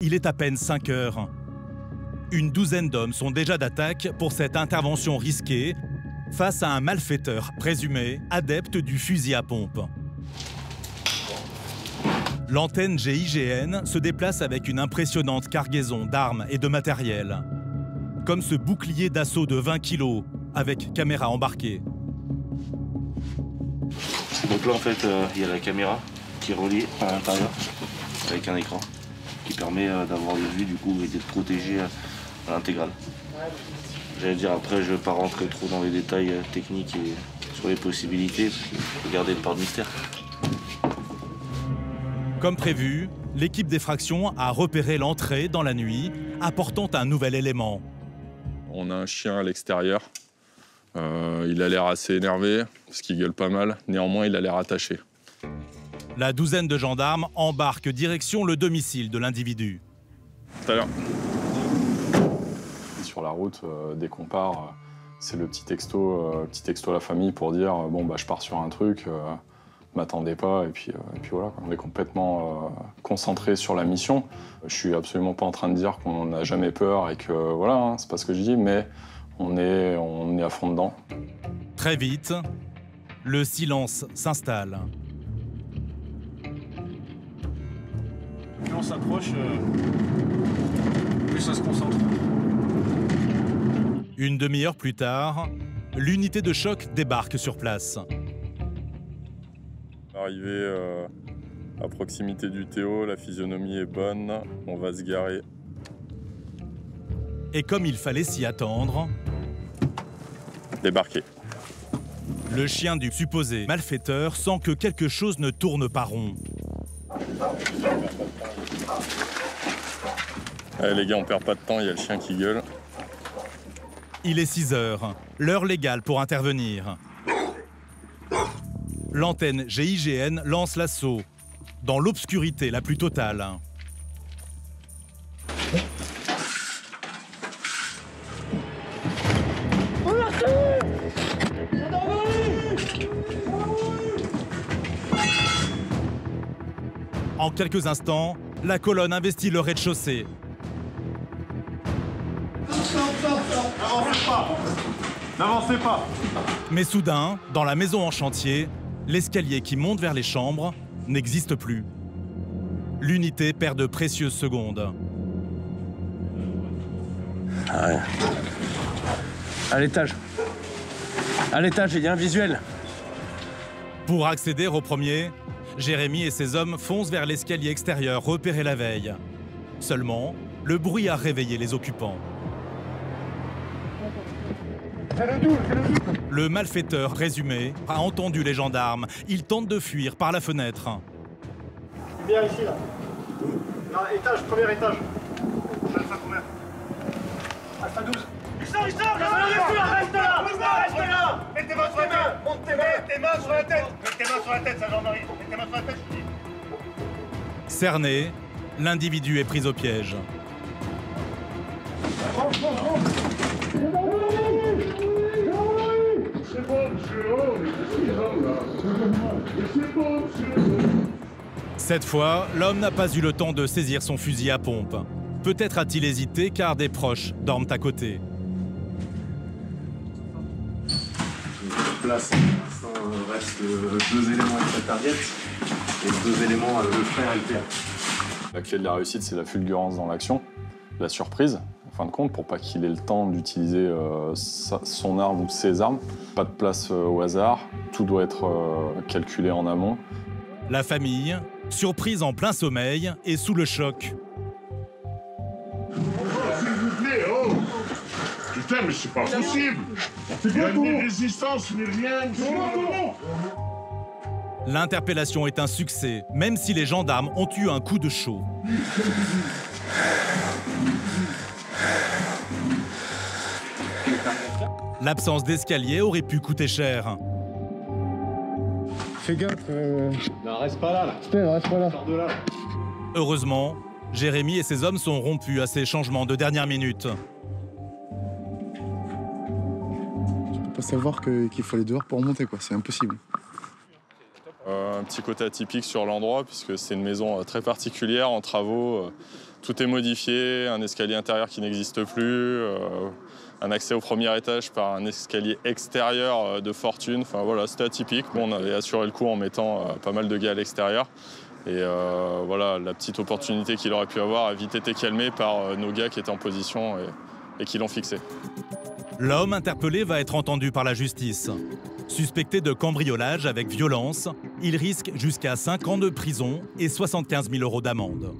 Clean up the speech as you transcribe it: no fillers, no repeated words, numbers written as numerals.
Il est à peine 5 heures. Une douzaine d'hommes sont déjà d'attaque pour cette intervention risquée face à un malfaiteur présumé adepte du fusil à pompe. L'antenne GIGN se déplace avec une impressionnante cargaison d'armes et de matériel, comme ce bouclier d'assaut de 20 kg avec caméra embarquée. Donc là en fait il y a la caméra qui est reliée à l'intérieur avec un écran qui permet d'avoir le vue du coup et d'être protégé à l'intégrale. J'allais dire après je ne vais pas rentrer trop dans les détails techniques et sur les possibilités parce qu'il faut garder le part de mystère. Comme prévu, l'équipe d'effraction a repéré l'entrée dans la nuit, apportant un nouvel élément. On a un chien à l'extérieur. Il a l'air assez énervé, parce qu'il gueule pas mal. Néanmoins, il a l'air attaché. La douzaine de gendarmes embarquent direction le domicile de l'individu. Tout à l'heure. Sur la route, dès qu'on part, c'est le petit texto à la famille pour dire bon bah je pars sur un truc, m'attendez pas et puis voilà. On est complètement concentré sur la mission. Je suis absolument pas en train de dire qu'on n'a jamais peur et que voilà, hein, c'est pas ce que je dis, mais on est à fond dedans. Très vite, le silence s'installe. Plus on s'approche, plus ça se concentre. Une demi-heure plus tard, l'unité de choc débarque sur place. Arrivé à proximité du Théo, la physionomie est bonne, on va se garer. Et comme il fallait s'y attendre, Débarquer. le chien du supposé malfaiteur sent que quelque chose ne tourne pas rond. Allez les gars, on perd pas de temps, il y a le chien qui gueule. Il est 6 heures, l'heure légale pour intervenir. L'antenne GIGN lance l'assaut, dans l'obscurité la plus totale. En quelques instants, la colonne investit le rez-de-chaussée. N'avancez pas. Mais soudain, dans la maison en chantier, l'escalier qui monte vers les chambres n'existe plus. L'unité perd de précieuses secondes. Ah ouais. À l'étage, il y a un visuel. Pour accéder au premier, Jérémy et ses hommes foncent vers l'escalier extérieur repéré la veille. Seulement, le bruit a réveillé les occupants. Le malfaiteur présumé a entendu les gendarmes. Il tente de fuir par la fenêtre. Bien ici là. Non, étage, premier étage. Alpha combien? Alpha 12. Richard, reste là! Reste là! Mets tes mains sur la tête! Monte tes mains sur la tête! Mets tes mains sur la tête, ça gendarmerie! Mets tes mains sur la tête, je te dis! Cerné, l'individu est pris au piège. C'est bon, monsieur! Cette fois, l'homme n'a pas eu le temps de saisir son fusil à pompe. Peut-être a-t-il hésité car des proches dorment à côté. Place, pour l'instant, reste 2 éléments avec la target et 2 éléments le frère et le père. La clé de la réussite, c'est la fulgurance dans l'action, la surprise, en fin de compte, pour pas qu'il ait le temps d'utiliser son arme ou ses armes. Pas de place au hasard, tout doit être calculé en amont. La famille, surprise en plein sommeil et sous le choc. S'il vous plaît, oh! Putain, mais c'est pas possible! Il n'y a ni résistance, ni rien! L'interpellation est un succès, même si les gendarmes ont eu un coup de chaud. L'absence d'escalier aurait pu coûter cher. Fais gaffe. Non, reste pas là! Putain, reste pas là. Sors de là! Heureusement, Jérémy et ses hommes sont rompus à ces changements de dernière minute. Je peux pas savoir qu'il faut aller dehors pour remonter, quoi. C'est impossible. Un petit côté atypique sur l'endroit, puisque c'est une maison très particulière, en travaux. Tout est modifié, un escalier intérieur qui n'existe plus, un accès au premier étage par un escalier extérieur de fortune. Enfin voilà, c'était atypique. Bon, on avait assuré le coup en mettant pas mal de gars à l'extérieur. Et voilà, la petite opportunité qu'il aurait pu avoir a vite été calmée par nos gars qui étaient en position et qui l'ont fixé. L'homme interpellé va être entendu par la justice. Suspecté de cambriolage avec violence, il risque jusqu'à 5 ans de prison et 75 000 € d'amende.